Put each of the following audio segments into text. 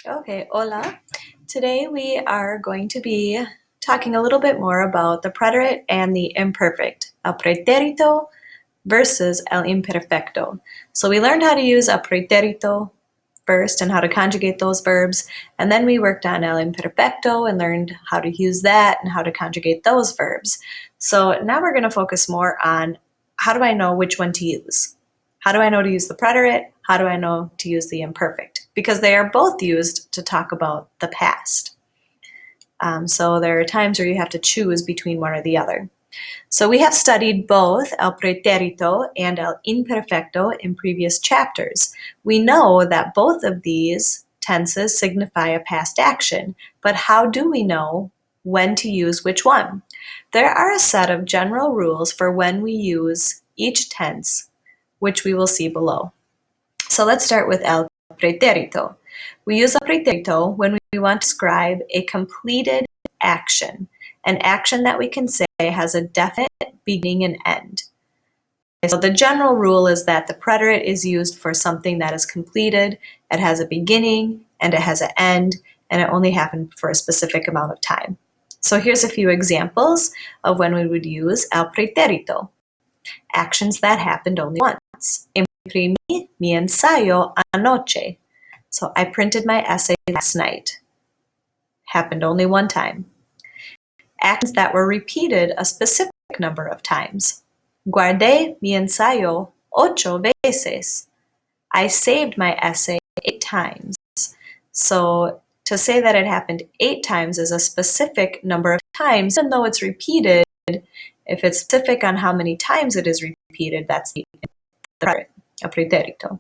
Okay, hola. Today we are going to be talking a little bit more about the preterite and the imperfect, el pretérito versus el imperfecto. So we learned how to use el pretérito first and how to conjugate those verbs, and then we worked on el imperfecto and learned how to use that and how to conjugate those verbs. So now we're going to focus more on how do I know which one to use? How do I know to use the preterite? How do I know to use the imperfect? Because they are both used to talk about the past. So there are times where you have to choose between one or the other. So we have studied both el pretérito and el imperfecto in previous chapters. We know that both of these tenses signify a past action, but how do we know when to use which one? There are a set of general rules for when we use each tense, which we will see below. So let's start with el pretérito. We use el pretérito when we want to describe a completed action, an action that we can say has a definite beginning and end. So the general rule is that the preterite is used for something that is completed, it has a beginning and it has an end, and it only happened for a specific amount of time. So here's a few examples of when we would use el pretérito. Actions that happened only once. Imprimí mi ensayo anoche. So I printed my essay last night. Happened only one time. Actions that were repeated a specific number of times. Guardé mi ensayo 8 veces. I saved my essay 8 times. So to say that it happened 8 times is a specific number of times, even though it's repeated. If it's specific on how many times it is repeated, that's the pretérito.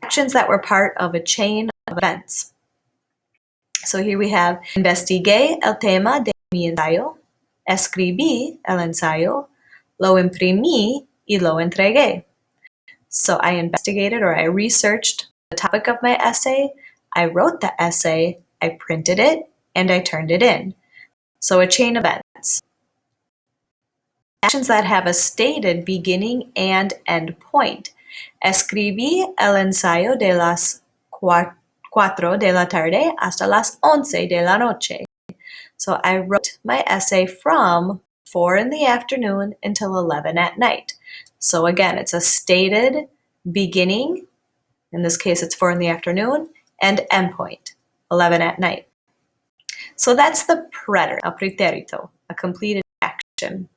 Actions that were part of a chain of events. So here we have investigué el tema de mi ensayo, escribí el ensayo, lo imprimí y lo entregué. So I investigated or I researched the topic of my essay, I wrote the essay, I printed it, and I turned it in. So a chain of events. Actions that have a stated beginning and end point. Escribí el ensayo de las 4 de la tarde hasta las 11 de la noche. So I wrote my essay from 4 in the afternoon until 11 at night. So again, it's a stated beginning, in this case it's 4 in the afternoon, and end point, 11 at night. So that's the preterite, el pretérito, a completed action.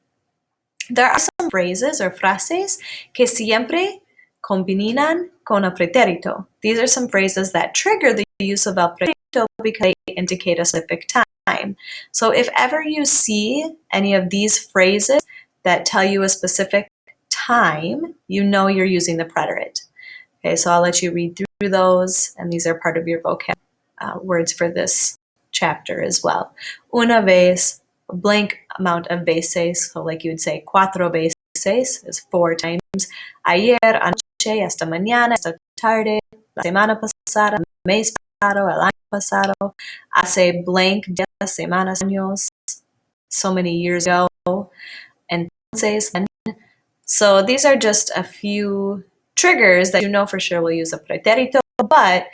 There are some phrases or frases que siempre combinan con el pretérito. These are some phrases that trigger the use of el pretérito because they indicate a specific time. So if ever you see any of these phrases that tell you a specific time, you know you're using the preterite. Okay, so I'll let you read through those, and these are part of your vocab words for this chapter as well. Una vez, a blank amount of veces, so like you would say, 4 veces is 4 times. Ayer, anoche, esta mañana, esta tarde, la semana pasada, el mes pasado, el año pasado, hace blank días, semanas, años, so many years ago, entonces. So these are just a few triggers that you know for sure will use a pretérito, but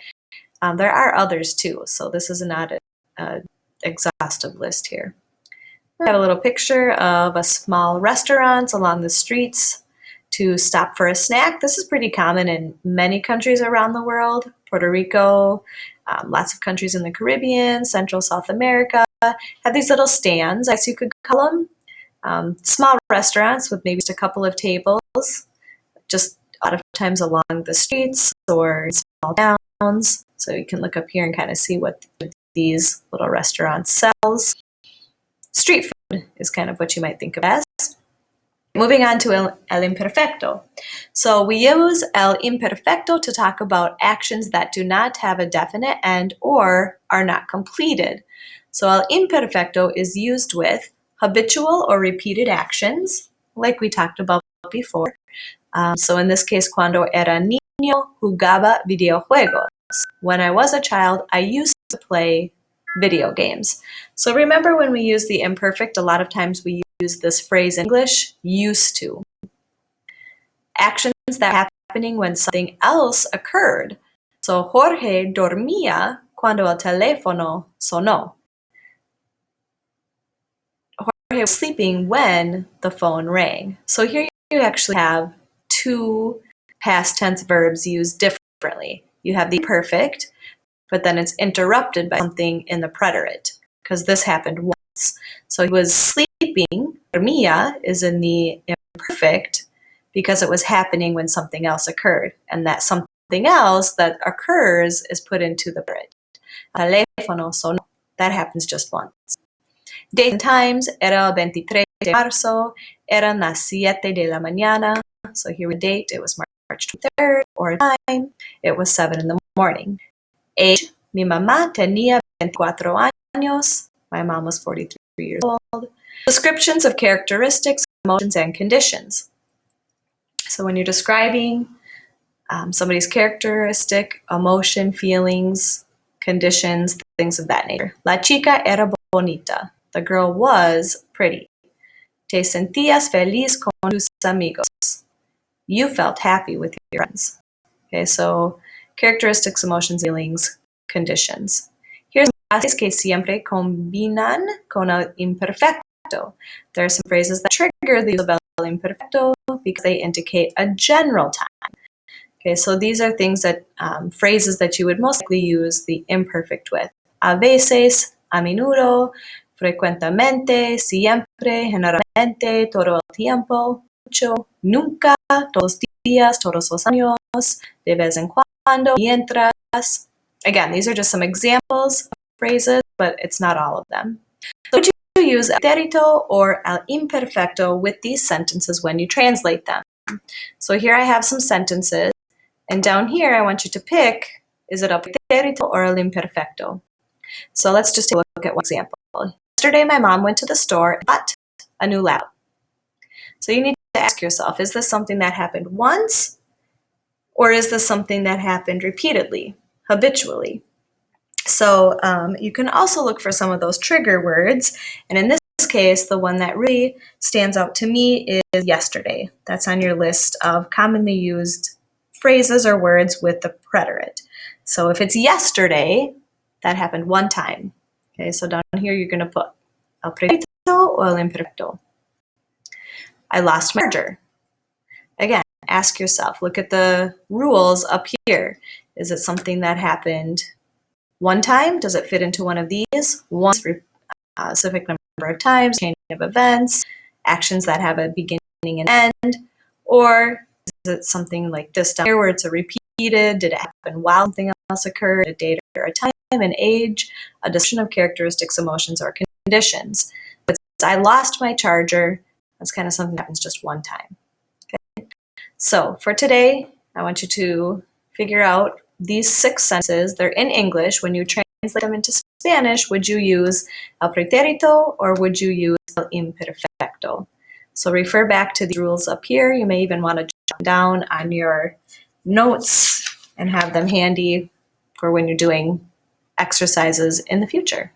there are others too. So this is not an exhaustive list here. I have a little picture of a small restaurant along the streets to stop for a snack. This is pretty common in many countries around the world. Puerto Rico, lots of countries in the Caribbean, Central South America have these little stands, as you could call them. Small restaurants with maybe just a couple of tables, just a lot of times along the streets or small towns. So you can look up here and kind of see what these little restaurants sells. Street food is kind of what you might think of as. Moving on to el imperfecto. So we use el imperfecto to talk about actions that do not have a definite end or are not completed. So el imperfecto is used with habitual or repeated actions, like we talked about before. So in this case, cuando era niño, jugaba videojuegos. When I was a child, I used to play video games. So remember when we use the imperfect, a lot of times we use this phrase in English, used to. Actions that are happening when something else occurred. So Jorge dormía cuando el teléfono sonó. Jorge was sleeping when the phone rang. So here you actually have two past tense verbs used differently. You have the perfect, but then it's interrupted by something in the preterite, because this happened once. So he was sleeping. Dormía is in the imperfect because it was happening when something else occurred. And that something else that occurs is put into the preterite. Teléfono sonó. That happens just once. Days and times, era el 23 de marzo, eran las 7 de la mañana. So here we date, it was March 23rd, or time, it was 7 in the morning. Age, mi mamá tenía 24 años, my mom was 43 years old. Descriptions of characteristics, emotions, and conditions. So when you're describing somebody's characteristic, emotion, feelings, conditions, things of that nature. La chica era bonita. The girl was pretty. Te sentías feliz con tus amigos. You felt happy with your friends. Okay, so characteristics, emotions, feelings, conditions. Here's frases que siempre combinan con el imperfecto. There are some phrases that trigger the use of el imperfecto because they indicate a general time. Okay, so these are things that phrases that you would most likely use the imperfect with. A veces, a menudo, frecuentemente, siempre, generalmente, todo el tiempo, mucho, nunca, todos los días, todos los años, de vez en cuando, mientras. Again, these are just some examples of phrases, but it's not all of them. So would you use el pretérito or el imperfecto with these sentences when you translate them? So here I have some sentences, and down here I want you to pick, is it el pretérito or el imperfecto? So let's just take a look at one example. Yesterday my mom went to the store and bought a new laptop. So you need to ask yourself, is this something that happened once, or is this something that happened repeatedly, habitually? So you can also look for some of those trigger words, and in this case, the one that really stands out to me is yesterday. That's on your list of commonly used phrases or words with the preterite. So if it's yesterday, that happened one time. Okay, so down here you're going to put el pretérito or el imperfecto. I lost my charger. Again, ask yourself, look at the rules up here. Is it something that happened one time? Does it fit into one of these? One specific number of times, chain of events, actions that have a beginning and end, or is it something like this down here where it's a repeated? Did it happen while something else occurred? A date or a time, an age, a description of characteristics, emotions, or conditions. But I lost my charger. That's kind of something that happens just one time. Okay. So for today, I want you to figure out these 6 sentences. They're in English. When you translate them into Spanish, would you use el pretérito or would you use el imperfecto? So refer back to the rules up here. You may even want to jot down on your notes and have them handy for when you're doing exercises in the future.